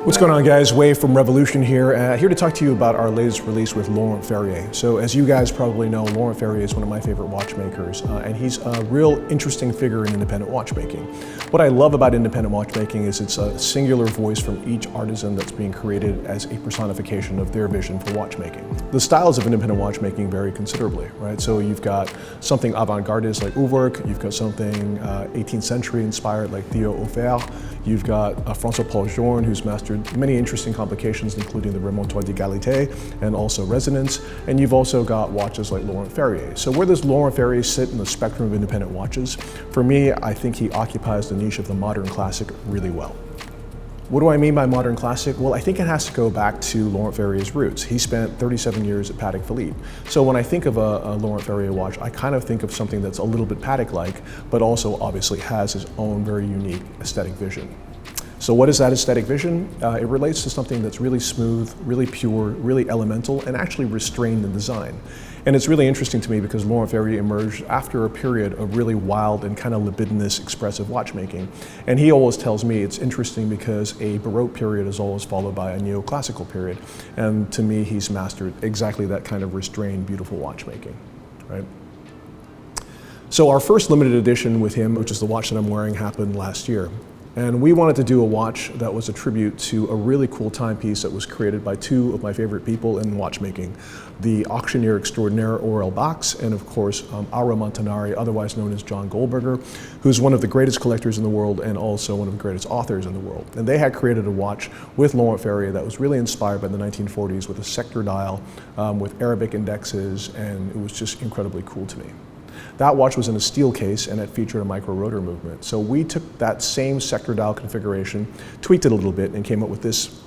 What's going on, guys? Wei from Revolution here, here to talk to you about our latest release with Laurent Ferrier. So as you guys probably know, Laurent Ferrier is one of my favorite watchmakers, and he's a real interesting figure in independent watchmaking. What I love about independent watchmaking is it's a singular voice from each artisan that's being created as a personification of their vision for watchmaking. The styles of independent watchmaking vary considerably, right? So you've got something avant-gardist like Uwerk, you've got something 18th century inspired like Theo Offert, you've got François-Paul Journe, who's mastered many interesting complications, including the remontoir d'égalité and also resonance. And you've also got watches like Laurent Ferrier. So where does Laurent Ferrier sit in the spectrum of independent watches? For me, I think he occupies the niche of the modern classic really well. What do I mean by modern classic? Well, I think it has to go back to Laurent Ferrier's roots. He spent 37 years at Patek Philippe. So when I think of a Laurent Ferrier watch, I kind of think of something that's a little bit Patek-like, but also obviously has his own very unique aesthetic vision. So what is that aesthetic vision? It relates to something that's really smooth, really pure, really elemental, and actually restrained in design. And it's really interesting to me because Laurent Ferrier emerged after a period of really wild and kind of libidinous expressive watchmaking. And he always tells me it's interesting because a Baroque period is always followed by a neoclassical period. And to me, he's mastered exactly that kind of restrained, beautiful watchmaking, right? So our first limited edition with him, which is the watch that I'm wearing, happened last year. And we wanted to do a watch that was a tribute to a really cool timepiece that was created by two of my favorite people in watchmaking, the auctioneer extraordinaire Aurel Bax, and of course Aura Montanari, otherwise known as John Goldberger, who's one of the greatest collectors in the world and also one of the greatest authors in the world. And they had created a watch with Laurent Ferrier that was really inspired by the 1940s with a sector dial, with Arabic indexes, and it was just incredibly cool to me. That watch was in a steel case and it featured a micro-rotor movement. So we took that same sector dial configuration, tweaked it a little bit, and came up with this.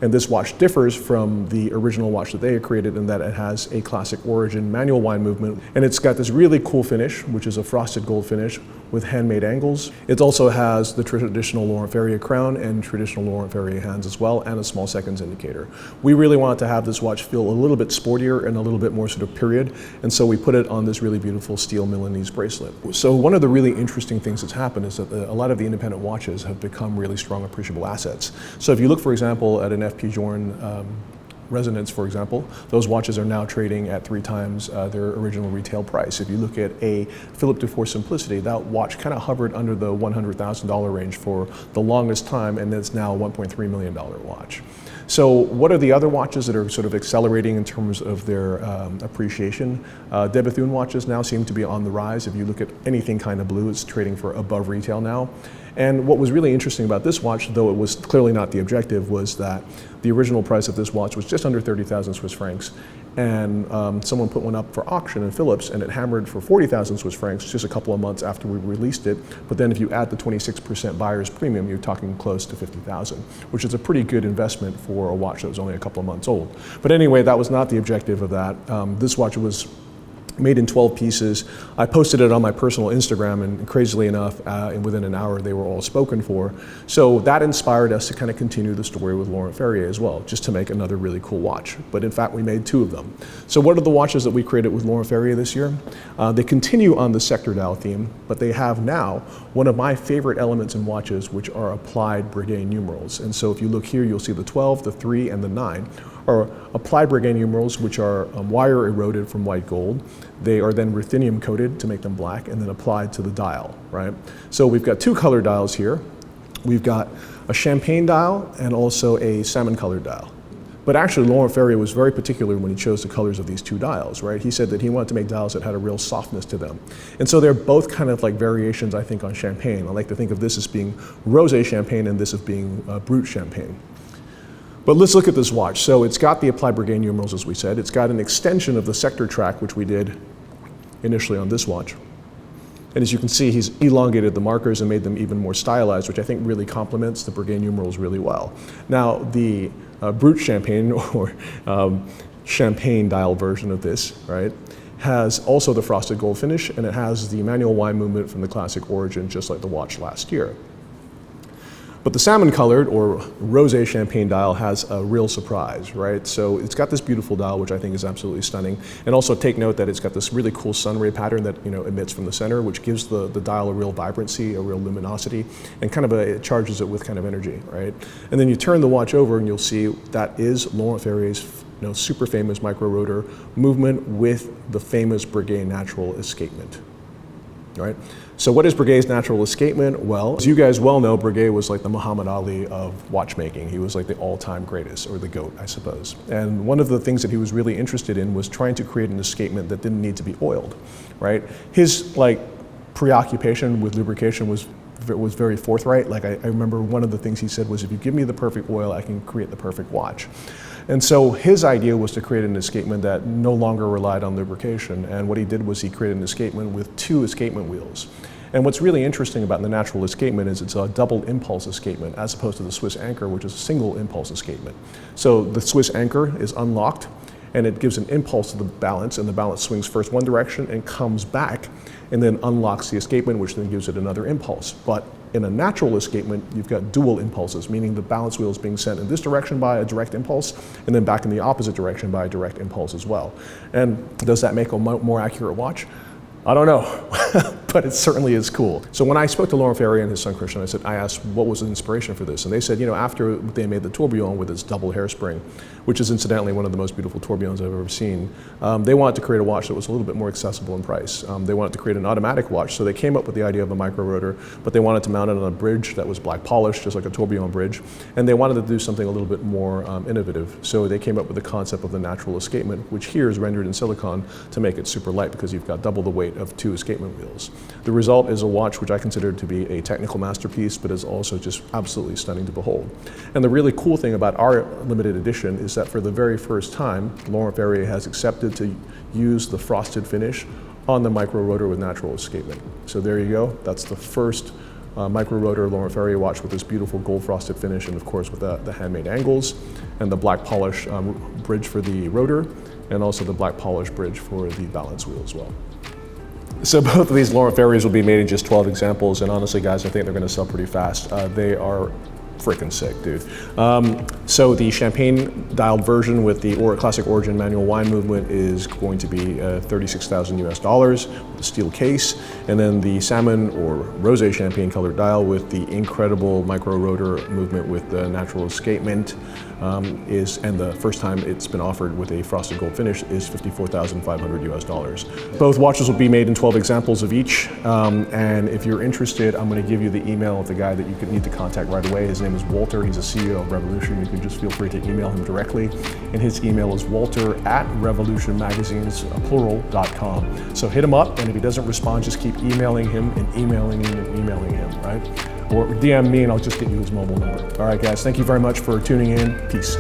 And this watch differs from the original watch that they had created in that it has a classic origin manual wind movement. And it's got this really cool finish, which is a frosted gold finish with handmade angles. It also has the traditional Laurent Ferrier crown and traditional Laurent Ferrier hands as well, and a small seconds indicator. We really wanted to have this watch feel a little bit sportier and a little bit more sort of period, and so we put it on this really beautiful steel Milanese bracelet. So one of the really interesting things that's happened is that a lot of the independent watches have become really strong appreciable assets. So if you look, for example, at an FP Journe Resonance, for example, those watches are now trading at 3 times their original retail price. If you look at a Philippe Dufour Simplicity, that watch kind of hovered under the $100,000 range for the longest time, and it's now a $1.3 million watch. So what are the other watches that are sort of accelerating in terms of their appreciation? De Bethune watches now seem to be on the rise. If you look at anything kind of blue, it's trading for above retail now. And what was really interesting about this watch, though it was clearly not the objective, was that the original price of this watch was just under 30,000 Swiss francs. And someone put one up for auction in Philips, and it hammered for 40,000 Swiss francs just a couple of months after we released it. But then if you add the 26% buyer's premium, you're talking close to 50,000, which is a pretty good investment for a watch that was only a couple of months old. But anyway, that was not the objective of that. This watch was made in 12 pieces. I posted it on my personal Instagram, and crazily enough, within an hour they were all spoken for. So that inspired us to kind of continue the story with Laurent Ferrier as well, just to make another really cool watch. But in fact, we made 2 of them. So what are the watches that we created with Laurent Ferrier this year? They continue on the sector dial theme, but they have now one of my favorite elements in watches, which are applied Breguet numerals. And so if you look here, you'll see the 12, the 3, and the 9 are applied Breguet numerals, which are wire eroded from white gold. They are then ruthenium coated to make them black and then applied to the dial, right? So we've got 2 color dials here. We've got a champagne dial and also a salmon colored dial. But actually, Laurent Ferrier was very particular when he chose the colors of these 2 dials, right? He said that he wanted to make dials that had a real softness to them. And so they're both kind of like variations, I think, on champagne. I like to think of this as being rosé champagne and this as being brut champagne. But let's look at this watch. So it's got the applied Breguet numerals, as we said. It's got an extension of the sector track, which we did initially on this watch. And as you can see, he's elongated the markers and made them even more stylized, which I think really complements the Breguet numerals really well. Now, the brut champagne, or champagne dial version of this, right, has also the frosted gold finish, and it has the manual wind movement from the classic origin, just like the watch last year. But the salmon colored or rosé champagne dial has a real surprise, right? So it's got this beautiful dial, which I think is absolutely stunning. And also take note that it's got this really cool sun ray pattern that emits from the center, which gives the dial a real vibrancy, a real luminosity, and kind of it charges it with kind of energy, right? And then you turn the watch over and you'll see that is Laurent Ferrier's super famous micro-rotor movement with the famous Breguet natural escapement, right? So what is Breguet's natural escapement? Well, as you guys well know, Breguet was like the Muhammad Ali of watchmaking. He was like the all-time greatest, or the GOAT, I suppose. And one of the things that he was really interested in was trying to create an escapement that didn't need to be oiled, right? His preoccupation with lubrication was very forthright. Like I remember one of the things he said was, if you give me the perfect oil, I can create the perfect watch. And so his idea was to create an escapement that no longer relied on lubrication. And what he did was he created an escapement with 2 escapement wheels. And what's really interesting about the natural escapement is it's a double impulse escapement as opposed to the Swiss anchor, which is a single impulse escapement. So the Swiss anchor is unlocked and it gives an impulse to the balance, and the balance swings first one direction and comes back and then unlocks the escapement, which then gives it another impulse. But in a natural escapement, you've got dual impulses, meaning the balance wheel is being sent in this direction by a direct impulse and then back in the opposite direction by a direct impulse as well. And does that make a more accurate watch? I don't know, but it certainly is cool. So when I spoke to Laurent Ferrier and his son Christian, I asked what was the inspiration for this, and they said, after they made the tourbillon with its double hairspring, which is incidentally one of the most beautiful tourbillons I've ever seen, they wanted to create a watch that was a little bit more accessible in price. They wanted to create an automatic watch, so they came up with the idea of a micro-rotor, but they wanted to mount it on a bridge that was black polished, just like a tourbillon bridge, and they wanted to do something a little bit more innovative. So they came up with the concept of the natural escapement, which here is rendered in silicon to make it super light because you've got double the weight of 2 escapement wheels. The result is a watch which I consider to be a technical masterpiece, but is also just absolutely stunning to behold. And the really cool thing about our limited edition is that for the very first time, Laurent Ferrier has accepted to use the frosted finish on the micro-rotor with natural escapement. So there you go. That's the first micro-rotor Laurent Ferrier watch with this beautiful gold frosted finish, and of course with the handmade angles and the black polish bridge for the rotor, and also the black polish bridge for the balance wheel as well. So both of these Laurent Ferriers will be made in just 12 examples, and honestly guys, I think they're going to sell pretty fast. They are freaking sick, dude. So the champagne dialed version with the classic origin manual wine movement is going to be $36,000 US with a steel case, and then the salmon or rosé champagne colored dial with the incredible micro-rotor movement with the natural escapement and the first time it's been offered with a frosted gold finish is $54,500 US. Both watches will be made in 12 examples of each, and if you're interested, I'm going to give you the email of the guy that you could need to contact right away. His name is Walter. He's a CEO of Revolution. You can just feel free to email him directly, and his email is walter@revolutionmagazines.com. So hit him up, and if he doesn't respond, just keep emailing him and emailing him and emailing him, right? Or DM me and I'll just get you his mobile number. All right, guys, thank you very much for tuning in. Peace.